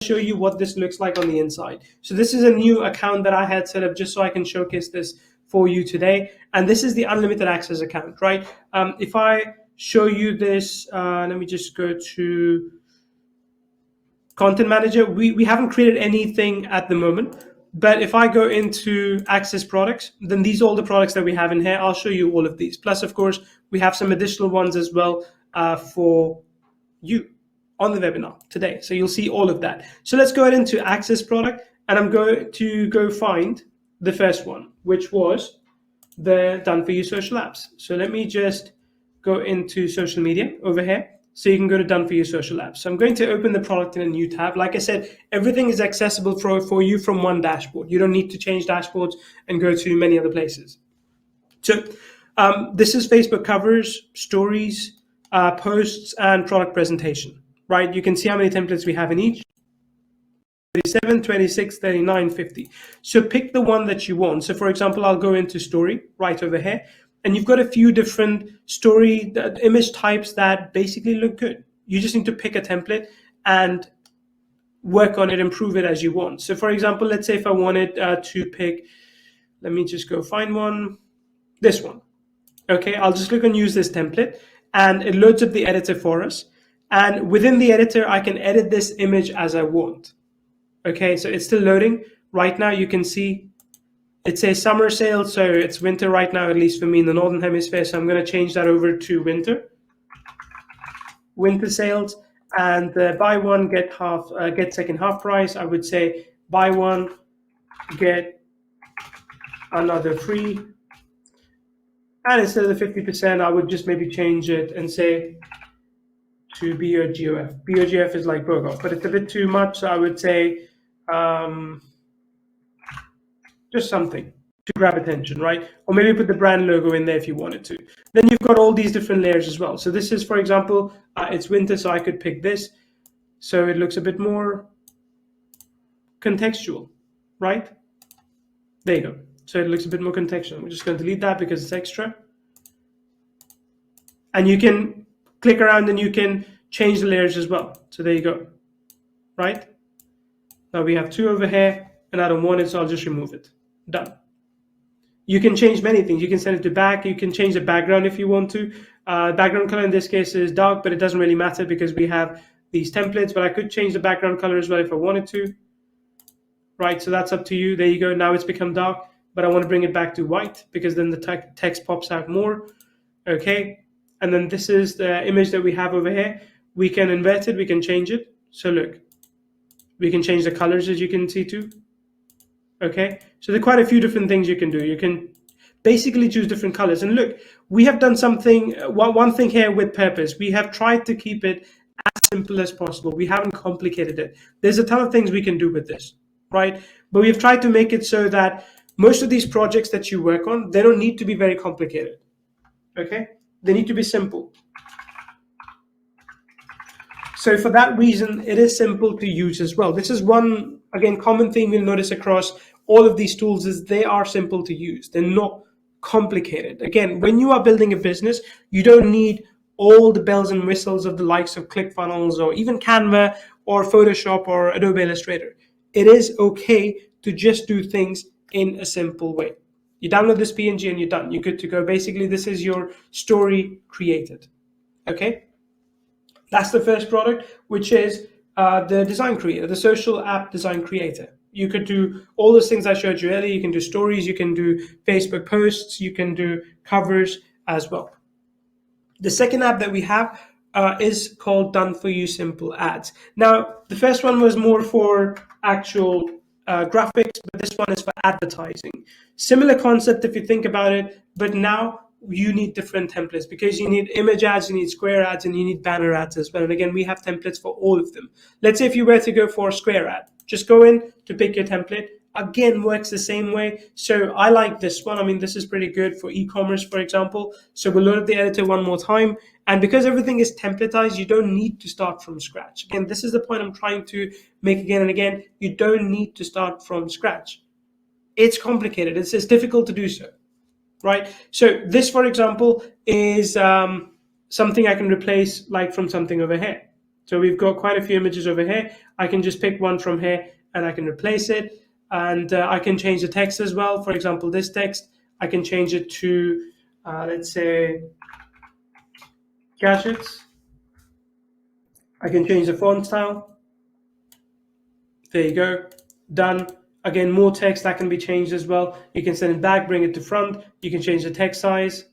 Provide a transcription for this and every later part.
show you what this looks like on the inside. So this is a new account that I had set up just so I can showcase this for you today. And this is the unlimited access account, right? If I show you this, let me just go to Content Manager. We haven't created anything at the moment, but if I go into Access Products, then these are all the products that we have in here. I'll show you all of these. Plus, of course, we have some additional ones as well for you on the webinar today. So you'll see all of that. So let's go ahead into Access Product, and I'm going to go find the first one, which was the Done For You Social Apps. So let me just go into social media over here. So you can go to Done For You Social Apps. So I'm going to open the product in a new tab. Like I said, everything is accessible for you from one dashboard. You don't need to change dashboards and go to many other places. So this is Facebook covers, stories, posts, and product presentation, right? You can see how many templates we have in each. 37, 26, 39, 50. So pick the one that you want. So for example, I'll go into story right over here. And you've got a few different story image types that basically look good. You just need to pick a template and work on it, improve it as you want. So for example, let's say if I wanted to pick, let me just go find one, this one. Okay, I'll just click on use this template and it loads up the editor for us. And within the editor, I can edit this image as I want. Okay, so it's still loading. Right now you can see it says summer sale, so it's winter right now, at least for me in the Northern Hemisphere. So I'm going to change that over to winter. Winter sales, and buy one, get second half price. I would say buy one, get another free. And instead of the 50%, I would just maybe change it and say to BOGOF. BOGF is like BOGOF, but it's a bit too much. So I would say just something to grab attention, right? Or maybe put the brand logo in there if you wanted to. Then you've got all these different layers as well. So this is, for example, it's winter, so I could pick this. So it looks a bit more contextual, right? There you go. So it looks a bit more contextual. We're just going to delete that because it's extra. And you can click around and you can change the layers as well. So there you go, right? Now we have two over here and I don't want it, so I'll just remove it. Done. You can change many things. You can send it to back. You can change the background if you want to. Background color in this case is dark, but it doesn't really matter because we have these templates, but I could change the background color as well if I wanted to. Right, so that's up to you. There you go. Now it's become dark, but I want to bring it back to white because then the text pops out more. Okay, and then this is the image that we have over here. We can invert it. We can change it. So look, we can change the colors as you can see too. Okay, so there are quite a few different things you can do. You can basically choose different colors. And look, we have done something, one thing here with purpose. We have tried to keep it as simple as possible. We haven't complicated it. There's a ton of things we can do with this, right? But we've tried to make it so that most of these projects that you work on, they don't need to be very complicated, okay? They need to be simple. So for that reason, it is simple to use as well. This is one, again, common theme you'll notice across all of these tools is they are simple to use. They're not complicated. Again, when you are building a business, you don't need all the bells and whistles of the likes of ClickFunnels or even Canva or Photoshop or Adobe Illustrator. It is okay to just do things in a simple way. You download this PNG and you're done. You're good to go. Basically, this is your story created. Okay? That's the first product, which is the design creator, the social app design creator. You could do all those things I showed you earlier. You can do stories, you can do Facebook posts, you can do covers as well. The second app that we have is called Done For You Simple Ads. Now, the first one was more for actual graphics, but this one is for advertising. Similar concept if you think about it, but now you need different templates because you need image ads, you need square ads, and you need banner ads as well. And again, we have templates for all of them. Let's say if you were to go for a square ad, just go in to pick your template. Again, works the same way. So I like this one. I mean, this is pretty good for e-commerce, for example. So we'll load up the editor one more time. And because everything is templatized, you don't need to start from scratch. Again, this is the point I'm trying to make again and again. You don't need to start from scratch. It's complicated. It's difficult to do so. Right? So this, for example, is something I can replace like from something over here. So we've got quite a few images over here. I can just pick one from here and I can replace it. And I can change the text as well. For example, this text, I can change it to, let's say, gadgets. I can change the font style. There you go. Done. Again, more text that can be changed as well. You can send it back, bring it to front. You can change the text size.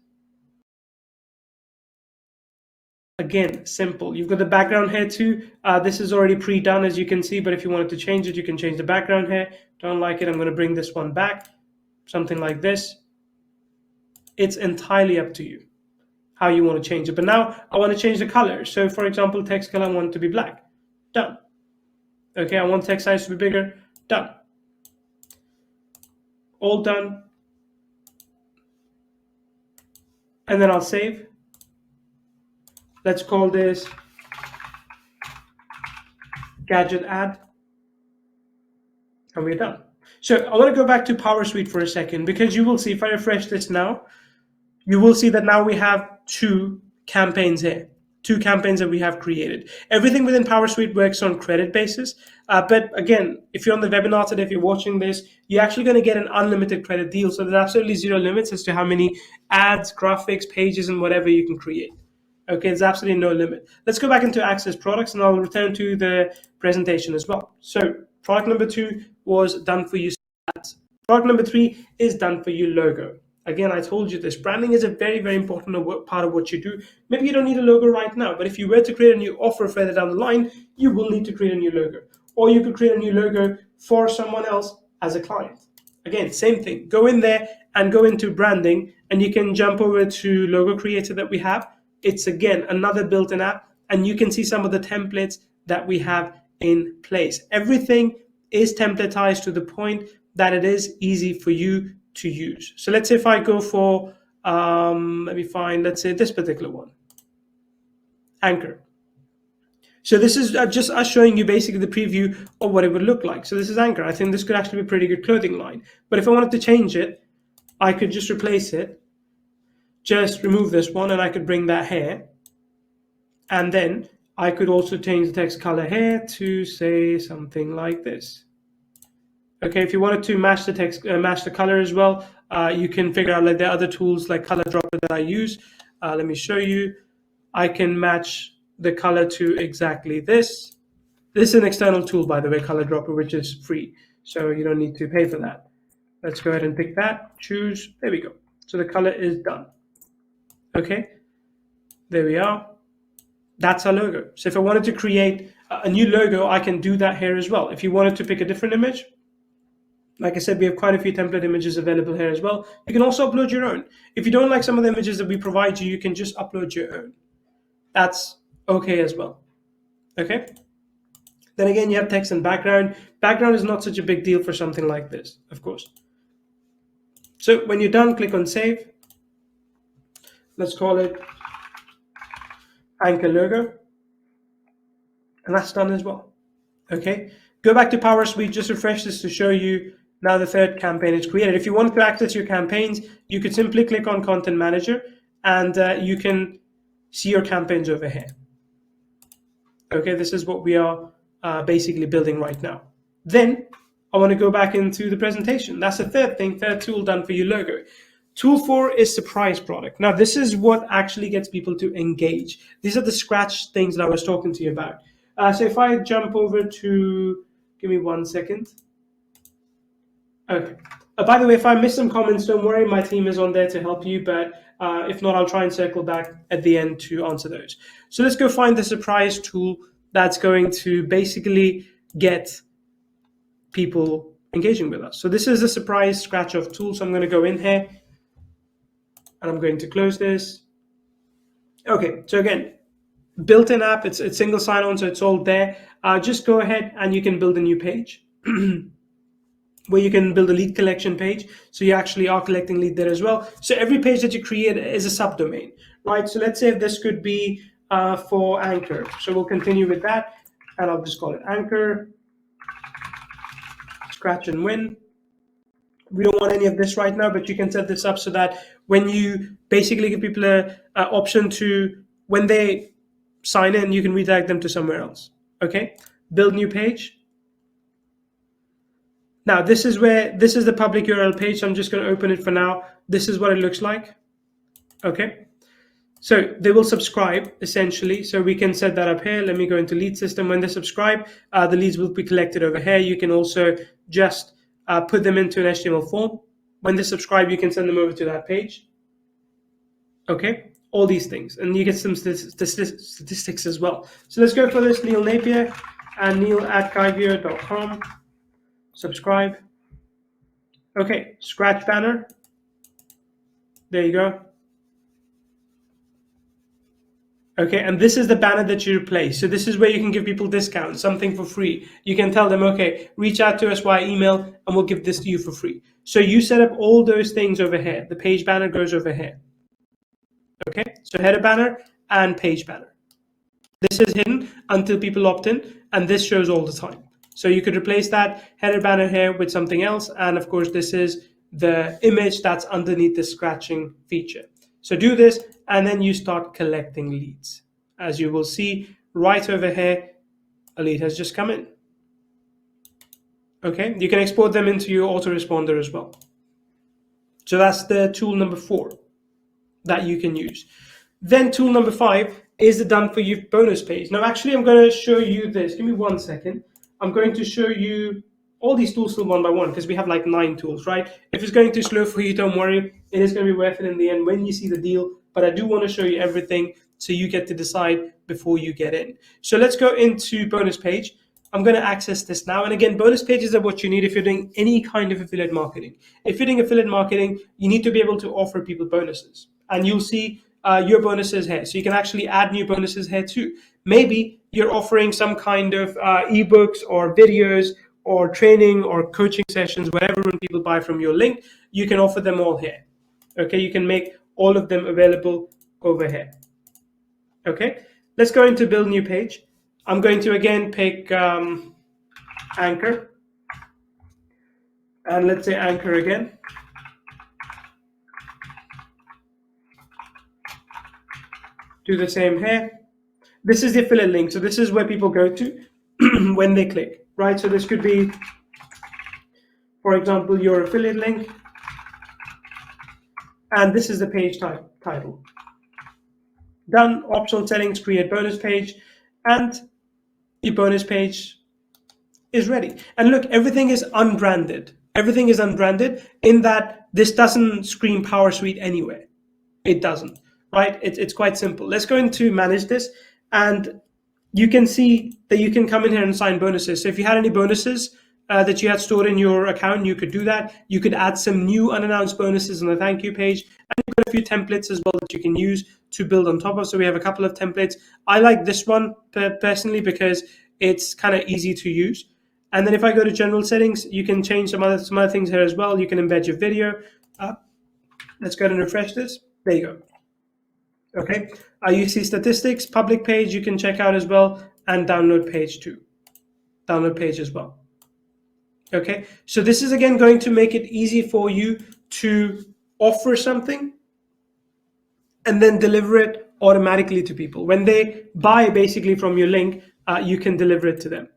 Again, simple. You've got the background here too. This is already pre-done, as you can see, but if you wanted to change it, you can change the background here. Don't like it, I'm going to bring this one back. Something like this. It's entirely up to you how you want to change it. But now I want to change the color. So for example, text color, I want it to be black. Done. Okay, I want text size to be bigger. Done. All done. And then I'll save. Let's call this gadget ad. And we're done. So I want to go back to PowrSuite for a second, because you will see if I refresh this now, you will see that now we have 2 campaigns here. 2 campaigns that we have created. Everything within PowrSuite works on credit basis. But again, if you're on the webinar today, if you're watching this, you're actually going to get an unlimited credit deal. So there's absolutely 0 limits as to how many ads, graphics, pages, and whatever you can create. Okay, there's absolutely no limit. Let's go back into Access Products, and I'll return to the presentation as well. So product number 2 was done for you ads. Product number 3 is done for you logo. Again, I told you this, branding is a very, very important part of what you do. Maybe you don't need a logo right now, but if you were to create a new offer further down the line, you will need to create a new logo. Or you could create a new logo for someone else as a client. Again, same thing. Go in there and go into branding, and you can jump over to Logo Creator that we have. It's, again, another built-in app, and you can see some of the templates that we have in place. Everything is templatized to the point that it is easy for you to use. So let's say if I go for, let me find, let's say this particular one, Anchor. So this is just us showing you basically the preview of what it would look like. So this is Anchor. I think this could actually be a pretty good clothing line. But if I wanted to change it, I could just replace it, just remove this one, and I could bring that here. And then I could also change the text color here to say something like this. Okay, if you wanted to match the text, match the color as well, you can figure out, like, there are other tools like Color Dropper that I use. Let me show you. I can match the color to exactly this. This is an external tool, by the way, Color Dropper, which is free. So you don't need to pay for that. Let's go ahead and pick that, choose, there we go. So the color is done. Okay, there we are. That's our logo. So if I wanted to create a new logo, I can do that here as well. If you wanted to pick a different image, like I said, we have quite a few template images available here as well. You can also upload your own. If you don't like some of the images that we provide you, you can just upload your own. That's okay as well. Okay. Then again, you have text and background. Background is not such a big deal for something like this, of course. So when you're done, click on Save. Let's call it Anchor Logo. And that's done as well. Okay. Go back to PowrSuite, just refresh this to show you now the 3rd campaign is created. If you wanted to access your campaigns, you could simply click on Content Manager, and you can see your campaigns over here. Okay, this is what we are basically building right now. Then I want to go back into the presentation. That's the 3rd thing, 3rd tool done for you, logo. Tool 4 is surprise product. Now, this is what actually gets people to engage. These are the scratch things that I was talking to you about. So if I jump over to, give me 1 second. Okay. By the way, if I miss some comments, don't worry. My team is on there to help you. But if not, I'll try and circle back at the end to answer those. So let's go find the surprise tool that's going to basically get people engaging with us. So this is a surprise scratch off tool. So I'm going to go in here and I'm going to close this. Okay. So again, built-in app, it's single sign-on, so it's all there. Just go ahead and you can build a new page where you can build a lead collection page. So you actually are collecting lead there as well. So every page that you create is a subdomain, right? So let's say this could be for Anchor. So we'll continue with that, and I'll just call it Anchor, scratch and win. We don't want any of this right now, but you can set this up so that when you basically give people an option to, when they sign in, you can redirect them to somewhere else. Okay, build new page. Now this is the public URL page, so I'm just going to open it for now. This is what it looks like. Okay, so they will subscribe essentially, so we can set that up here. Let me go into lead system. When they subscribe, the leads will be collected over here. You can also just put them into an HTML form. When they subscribe, you can send them over to that page. Okay, all these things, and you get some statistics as well. So let's go for this. Neil Napier and neil@kyvio.com. Subscribe. Okay, scratch banner. There you go. Okay, and this is the banner that you replace. So this is where you can give people discounts, something for free. You can tell them, okay, reach out to us via email and we'll give this to you for free. So you set up all those things over here. The page banner goes over here. Okay, so header banner and page banner. This is hidden until people opt in, and this shows all the time. So you could replace that header banner here with something else. And of course, this is the image that's underneath the scratching feature. So do this, and then you start collecting leads. As you will see right over here, a lead has just come in. Okay, you can export them into your autoresponder as well. So that's the tool number 4 that you can use. Then tool number 5 is the done for you bonus page. Now, actually, I'm going to show you this. Give me 1 second. I'm going to show you all these tools still one by one, because we have like 9 tools, right? If it's going too slow for you, don't worry. It is going to be worth it in the end when you see the deal. But I do want to show you everything so you get to decide before you get in. So let's go into bonus page. I'm going to access this now. And again, bonus pages are what you need if you're doing any kind of affiliate marketing. If you're doing affiliate marketing, you need to be able to offer people bonuses. And you'll see your bonuses here. So you can actually add new bonuses here too. Maybe you're offering some kind of ebooks or videos or training or coaching sessions, whatever, when people buy from your link, you can offer them all here. Okay, you can make all of them available over here. Okay, let's go into build new page. I'm going to again pick Anchor. And let's say Anchor again. Do the same here. This is the affiliate link. So this is where people go to when they click, right? So this could be, for example, your affiliate link. And this is the page title. Done, optional settings, create bonus page, and your bonus page is ready. And look, everything is unbranded. Everything is unbranded in that this doesn't scream PowrSuite anywhere. It doesn't, right? It's quite simple. Let's go into manage this, and you can see that you can come in here and assign bonuses. So if you had any bonuses that you had stored in your account, you could do that. You could add some new unannounced bonuses on the thank you page, and you've got a few templates as well that you can use to build on top of. So we have a couple of templates. I like this one personally because it's kind of easy to use. And then if I go to general settings, you can change some other things here as well. You can embed your video. Let's go ahead and refresh this. There you go. Okay, you see statistics, public page you can check out as well, and download page too. Download page as well. Okay, so this is again going to make it easy for you to offer something and then deliver it automatically to people. When they buy basically from your link, you can deliver it to them.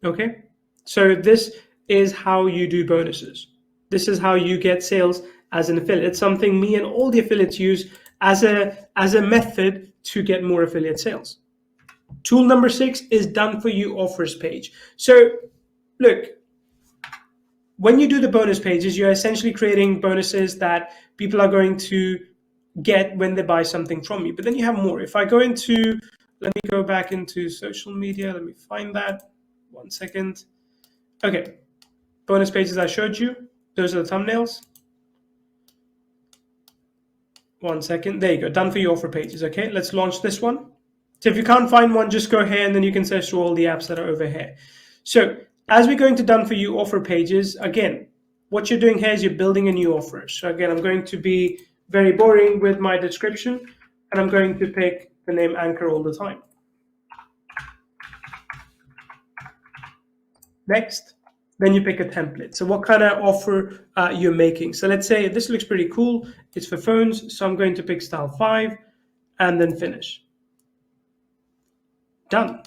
Okay, so this is how you do bonuses. This is how you get sales as an affiliate. It's something me and all the affiliates use as a method to get more affiliate sales. Tool number 6 is done for you offers page. So look, when you do the bonus pages, you're essentially creating bonuses that people are going to get when they buy something from you. But then you have more. If I go into, let me go back into social media. Let me find that. 1 second. Okay, bonus pages I showed you. Those are the thumbnails. 1 second. There you go. Done for your offer pages. Okay, let's launch this one. So if you can't find one, just go here and then you can search through all the apps that are over here. So as we're going to done for you offer pages, again, what you're doing here is you're building a new offer. So again, I'm going to be very boring with my description, and I'm going to pick the name Anchor all the time. Next, then you pick a template. So what kind of offer you're making. So let's say this looks pretty cool. It's for phones. So I'm going to pick style 5 and then finish. Done.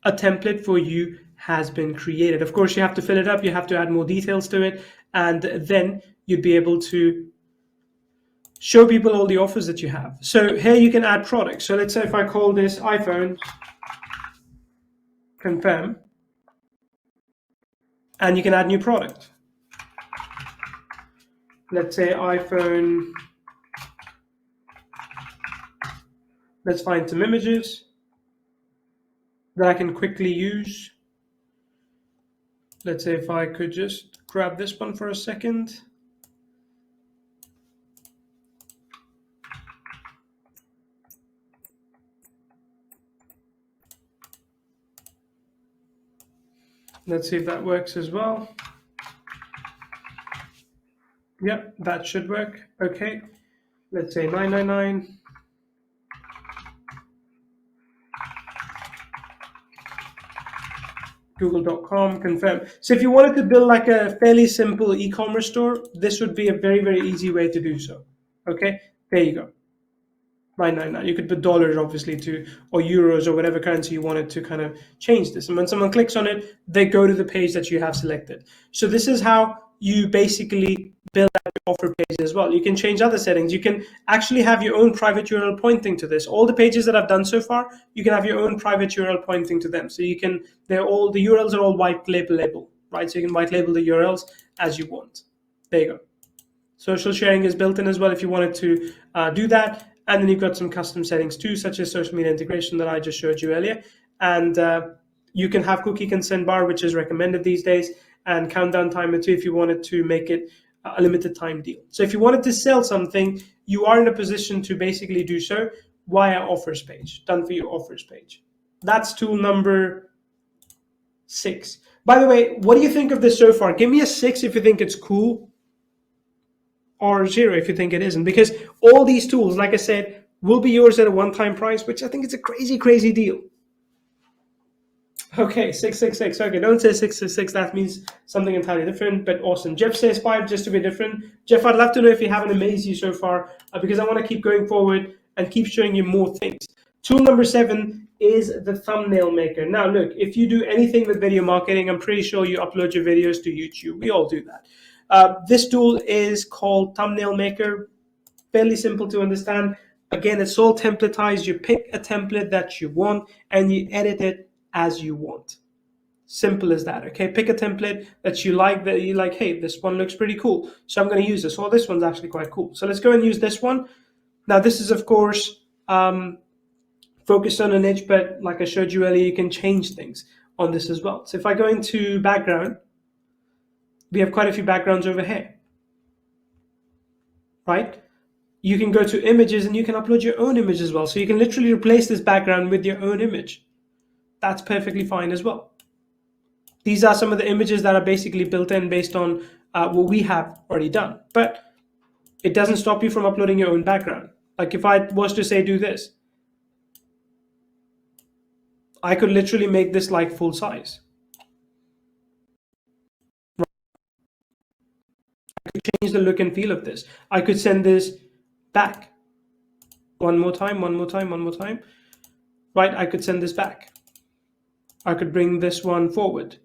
A template for you has been created. Of course, you have to fill it up, you have to add more details to it, and then you'd be able to show people all the offers that you have. So here you can add products. So let's say if I call this iPhone confirm, and you can add new product. Let's say iPhone, let's find some images that I can quickly use. Let's say if I could just grab this one for a second. Let's see if that works as well. Yep, that should work. Okay, let's say 999. Google.com, confirm. So if you wanted to build like a fairly simple e-commerce store, this would be a very, very easy way to do so. Okay, there you go. 999. You could put dollars obviously to, or euros or whatever currency you wanted to kind of change this. And when someone clicks on it, they go to the page that you have selected. So this is how you basically build out your offer page as well. You can change other settings. You can actually have your own private URL pointing to this. All the pages that I've done so far, you can have your own private URL pointing to them. So you can, the URLs are all white label, right? So you can white label the URLs as you want. There you go. Social sharing is built in as well if you wanted to do that. And then you've got some custom settings too, such as social media integration that I just showed you earlier. And you can have cookie consent bar, which is recommended these days, and countdown timer too if you wanted to make it a limited time deal. So if you wanted to sell something, you are in a position to basically do so via offers page, done for you offers page. That's tool number 6. By the way, what do you think of this so far? Give me a 6 if you think it's cool, or 0 if you think it isn't, because all these tools, like I said, will be yours at a one-time price, which I think is a crazy, crazy deal. Okay, 666. Okay, don't say 666. That means something entirely different, but awesome. Jeff says 5 just to be different. Jeff, I'd love to know if you haven't amazed you so far, because I want to keep going forward and keep showing you more things. Tool number 7 is the thumbnail maker. Now, look, if you do anything with video marketing, I'm pretty sure you upload your videos to YouTube. We all do that. This tool is called Thumbnail Maker. Fairly simple to understand. Again, it's all templatized. You pick a template that you want and you edit it as you want. Simple as that. Okay, pick a template that you like, hey, this one looks pretty cool, so I'm going to use this. Or this one's actually quite cool, so let's go and use this one. Now, this is of course focused on an niche, but like I showed you earlier, you can change things on this as well. So if I go into background, we have quite a few backgrounds over here, right? You can go to images and you can upload your own image as well. So you can literally replace this background with your own image. That's perfectly fine as well. These are some of the images that are basically built in based on what we have already done. But it doesn't stop you from uploading your own background. Like if I was to say do this, I could literally make this like full size. I could change the look and feel of this. I could send this back. One more time. Right, I could send this back. I could bring this one forward.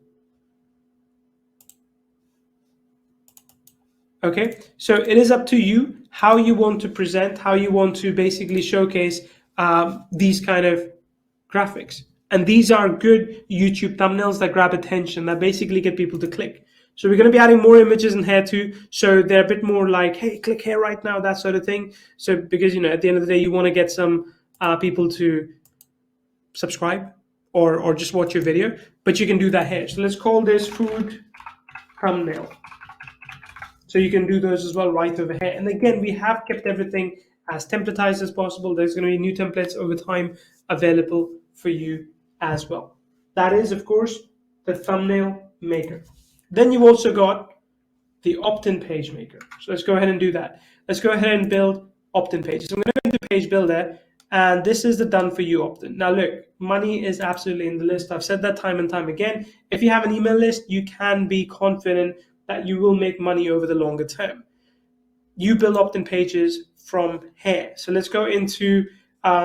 Okay, so it is up to you how you want to present, how you want to basically showcase these kind of graphics. And these are good YouTube thumbnails that grab attention, that basically get people to click. So we're going to be adding more images in here too. So they're a bit more like, hey, click here right now, that sort of thing. So because, at the end of the day, you want to get some people to subscribe or just watch your video, but you can do that here. So let's call this food thumbnail. So you can do those as well right over here. And again, we have kept everything as templatized as possible. There's going to be new templates over time available for you as well. That is, of course, the thumbnail maker. Then you also got the opt-in page maker. So let's go ahead and do that. Let's go ahead and build opt-in pages. So I'm going to go into page builder, and this is the done for you opt-in. Now look, money is absolutely in the list. I've said that time and time again. If you have an email list, you can be confident that you will make money over the longer term. You build opt-in pages from here. So let's go into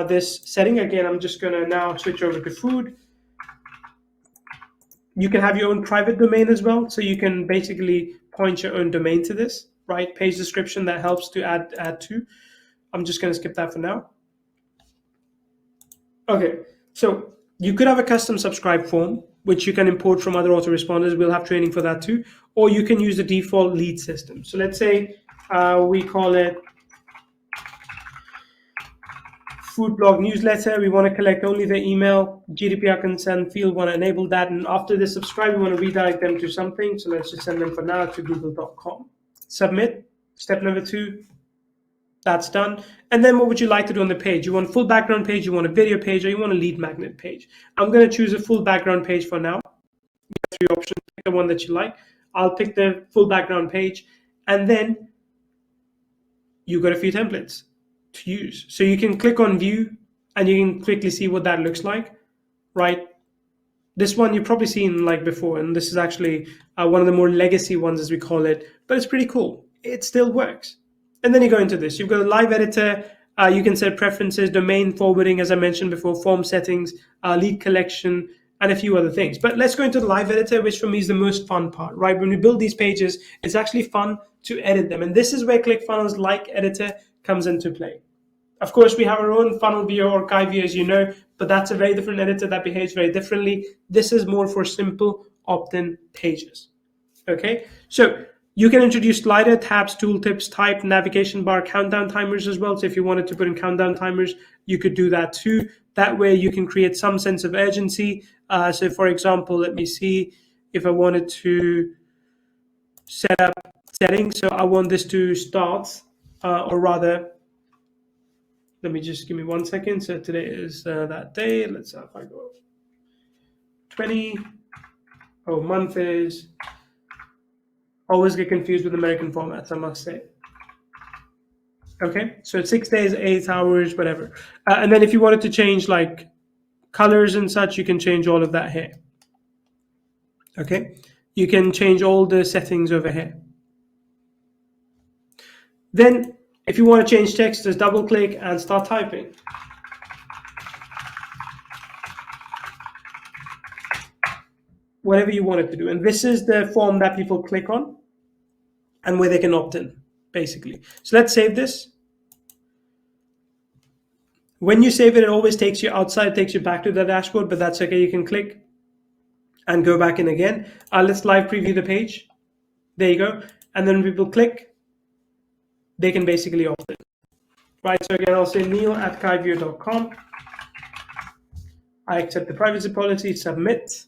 this setting. Again, I'm just going to now switch over to food. You can have your own private domain as well. So you can basically point your own domain to this, right? Page description that helps to add to. I'm just going to skip that for now. Okay, so you could have a custom subscribe form, which you can import from other autoresponders. We'll have training for that too. Or you can use the default lead system. So let's say we call it food blog newsletter. We want to collect only the email, GDPR consent field, want to enable that. And after they subscribe, we want to redirect them to something. So let's just send them for now to google.com. Submit, step number 2. That's done. And then what would you like to do on the page? You want a full background page, you want a video page, or you want a lead magnet page? I'm going to choose a full background page for now. You have 3 options, pick the one that you like. I'll pick the full background page, and then you've got a few templates to use. So you can click on view and you can quickly see what that looks like, right? This one you've probably seen like before, and this is actually one of the more legacy ones, as we call it, but it's pretty cool. It still works. And then you go into this. You've got a live editor. You can set preferences, domain forwarding, as I mentioned before, form settings, lead collection, and a few other things. But let's go into the live editor, which for me is the most fun part, right? When we build these pages, it's actually fun to edit them. And this is where ClickFunnels like editor comes into play. Of course, we have our own funnel viewer or Kai view, as you know, but that's a very different editor that behaves very differently. This is more for simple opt-in pages. Okay, so you can introduce slider, tabs, tooltips, type, navigation bar, countdown timers as well. So if you wanted to put in countdown timers, you could do that too. That way you can create some sense of urgency. So for example, let me see if I wanted to set up settings. So I want this to start, or rather, let me just give me 1 second. So today is that day. Let's see if I go 20. Oh, month is... Always get confused with American formats, I must say. Okay, so it's 6 days, 8 hours, whatever. And then if you wanted to change like colors and such, you can change all of that here. Okay, you can change all the settings over here. Then if you want to change text, just double click and start typing. Whatever you want it to do. And this is the form that people click on and where they can opt in, basically. So let's save this. When you save it, it always takes you outside, takes you back to the dashboard, but that's okay. You can click and go back in again. Let's live preview the page. There you go. And then people click, they can basically opt in. Right, so again, I'll say neil@kaiview.com. I accept the privacy policy, submit.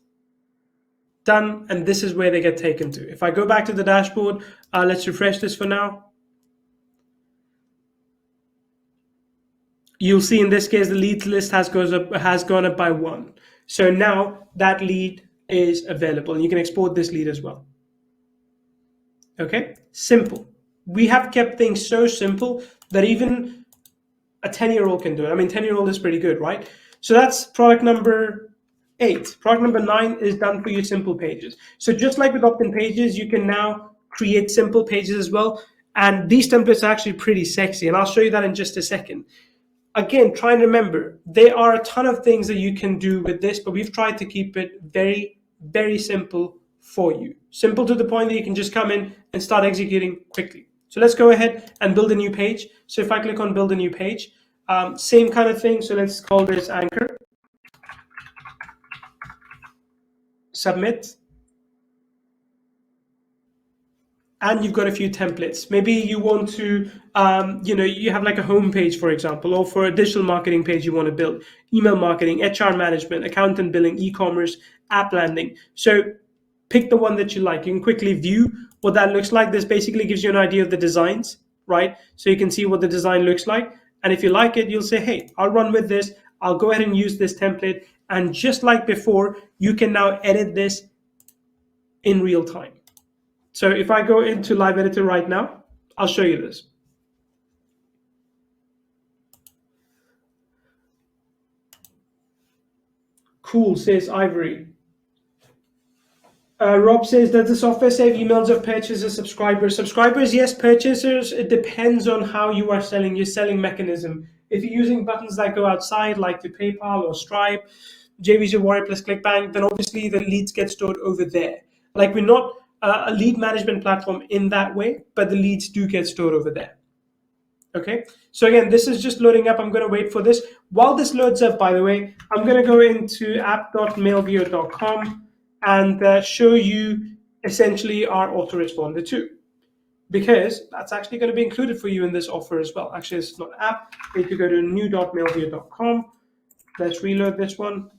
Done, and this is where they get taken to. If I go back to the dashboard, let's refresh this for now. You'll see in this case the lead list has gone up by 1. So now that lead is available, and you can export this lead as well. Okay, simple. We have kept things so simple that even a 10-year-old can do it. I mean, 10-year-old is pretty good, right? So that's product number 8. Product number 9 is done for you, simple pages. So just like with opt-in pages, you can now create simple pages as well. And these templates are actually pretty sexy. And I'll show you that in just a second. Again, try and remember, there are a ton of things that you can do with this, but we've tried to keep it very, very simple for you. Simple to the point that you can just come in and start executing quickly. So let's go ahead and build a new page. So if I click on build a new page, same kind of thing. So let's call this anchor. Submit, and you've got a few templates. Maybe you want to, you have like a home page, for example, or for a digital marketing page you want to build, email marketing, HR management, accountant billing, e-commerce, app landing. So pick the one that you like. You can quickly view what that looks like. This basically gives you an idea of the designs, right? So you can see what the design looks like. And if you like it, you'll say, hey, I'll run with this. I'll go ahead and use this template. And just like before, you can now edit this in real time. So if I go into Live Editor right now, I'll show you this. Cool, says Ivory. Rob says, does the software save emails of purchasers, subscribers? Subscribers, yes. Purchasers, it depends on how you are selling, your selling mechanism. If you're using buttons that go outside, like the PayPal or Stripe, JV's Warrior plus ClickBank, then obviously the leads get stored over there. Like, we're not a lead management platform in that way, but the leads do get stored over there. Okay, so again, this is just loading up. I'm going to wait for this. While this loads up, by the way, I'm going to go into app.mailviewer.com and show you essentially our autoresponder too, because that's actually going to be included for you in this offer as well. Actually, it's not app. We need to go to new.mailviewer.com. Let's reload this one.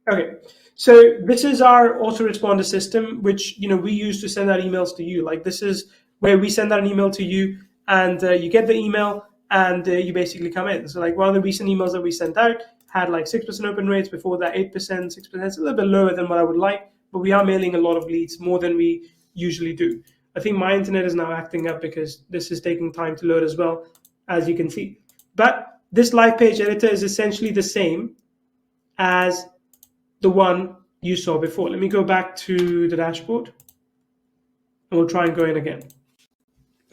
Okay, so this is our autoresponder system, which we use to send out emails to you. Like, this is where we send out an email to you, and you get the email, and you basically come in. So like, one of the recent emails that we sent out had like 6% open rates. Before that, 8%, 6%. It's a little bit lower than what I would like, but we are mailing a lot of leads, more than we usually do. I think my internet is now acting up because this is taking time to load as well, as you can see. But this live page editor is essentially the same as the one you saw before. Let me go back to the dashboard, and we'll try and go in again.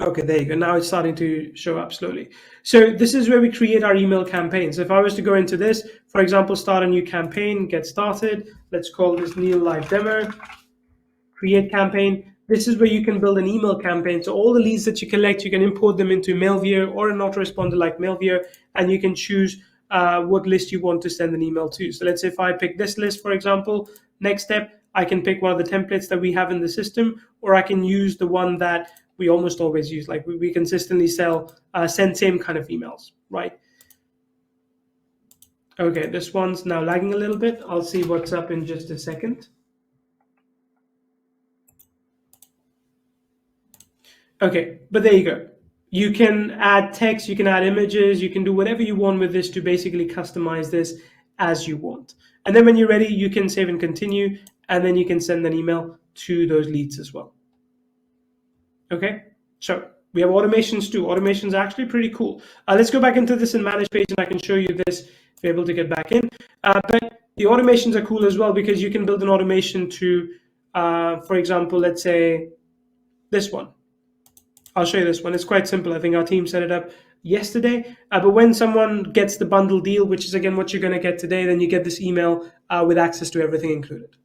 Okay, there you go. Now it's starting to show up slowly. So this is where we create our email campaigns. If I was to go into this, for example, start a new campaign, get started. Let's call this Neil Live Demo. Create campaign. This is where you can build an email campaign. So all the leads that you collect, you can import them into Mailviewer or an autoresponder like Mailviewer, and you can choose what list you want to send an email to. So let's say if I pick this list, for example, next step, I can pick one of the templates that we have in the system, or I can use the one that we almost always use. Like, we consistently send same kind of emails, right? Okay, this one's now lagging a little bit. I'll see what's up in just a second. Okay, but there you go. You can add text, you can add images, you can do whatever you want with this to basically customize this as you want. And then when you're ready, you can save and continue, and then you can send an email to those leads as well. Okay, so we have automations too. Automations are actually pretty cool. Let's go back into this in Manage page, and I can show you this if you're able to get back in. But the automations are cool as well, because you can build an automation to, for example, let's say this one. I'll show you this one. It's quite simple. I think our team set it up yesterday. But when someone gets the bundle deal, which is again what you're going to get today, then you get this email with access to everything included,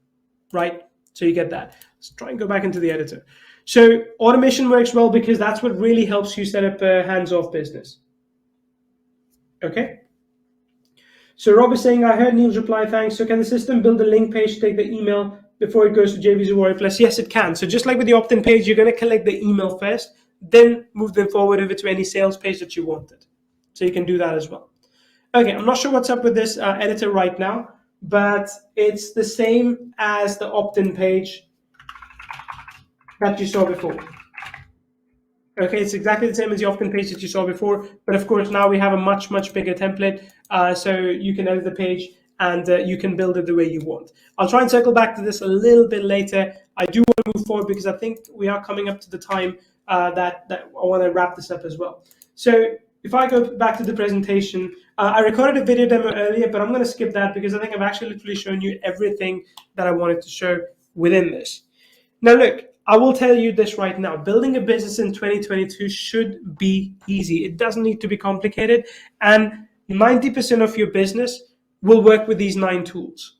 right? So you get that. Let's try and go back into the editor. So automation works well because that's what really helps you set up a hands-off business. Okay. So Rob is saying, I heard Neil's reply, thanks. So can the system build a link page to take the email before it goes to JV's Warrior Plus? Yes, it can. So just like with the opt-in page, you're going to collect the email first, then move them forward over to any sales page that you wanted. So you can do that as well. Okay, I'm not sure what's up with this editor right now, but it's the same as the opt-in page that you saw before. Okay, it's exactly the same as the opt-in page that you saw before, but of course now we have a much, much bigger template, so you can edit the page and you can build it the way you want. I'll try and circle back to this a little bit later. I do want to move forward because I think we are coming up to the time that I want to wrap this up as well. So if I go back to the presentation, I recorded a video demo earlier, but I'm going to skip that because I think I've actually literally shown you everything that I wanted to show within this. Now look, I will tell you this right now. Building a business in 2022 should be easy. It doesn't need to be complicated. And 90% of your business will work with these 9 tools.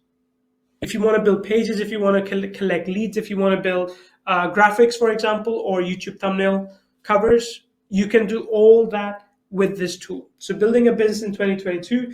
If you want to build pages, if you want to collect leads, if you want to build graphics, for example, or YouTube thumbnail covers, you can do all that with this tool. So building a business in 2022